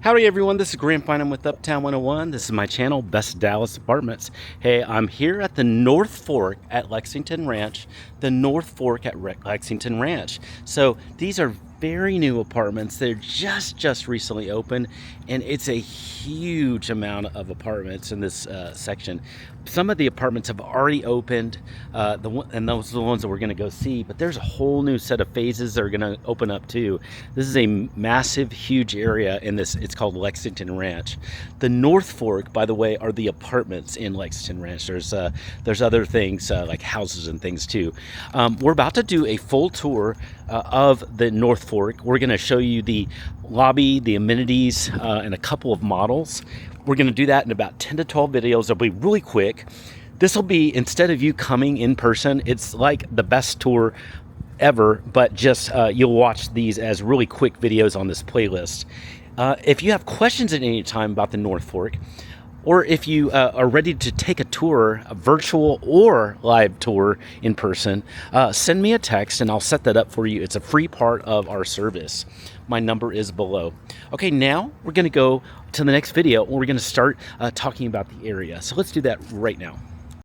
Howdy everyone, this is Graham Fine. I'm with Uptown 101. This is my channel, Best Dallas Apartments. Hey, I'm here at the North Fork at Lexington Ranch. The North Fork at Lexington Ranch. So these are very new apartments. They're just recently opened, and it's a huge amount of apartments in this section. Some of the apartments have already opened, and those are the ones that we're going to go see, but there's a whole new set of phases that are going to open up too. This is a massive, huge area in this. It's called Lexington Ranch. The North Fork, by the way, are the apartments in Lexington Ranch. There's other things like houses and things too. We're about to do a full tour of the North Fork. We're going to show you the lobby, the amenities, and a couple of models. We're going to do that in about 10 to 12 videos. They'll be really quick. This will be, instead of you coming in person, it's like the best tour ever, but just you'll watch these as really quick videos on this playlist. If you have questions at any time about the North Fork, or if you are ready to take a tour, a virtual or live tour in person, send me a text and I'll set that up for you. It's a free part of our service. My number is below. Okay, now we're going to go to the next video where we're going to start talking about the area. So let's do that right now.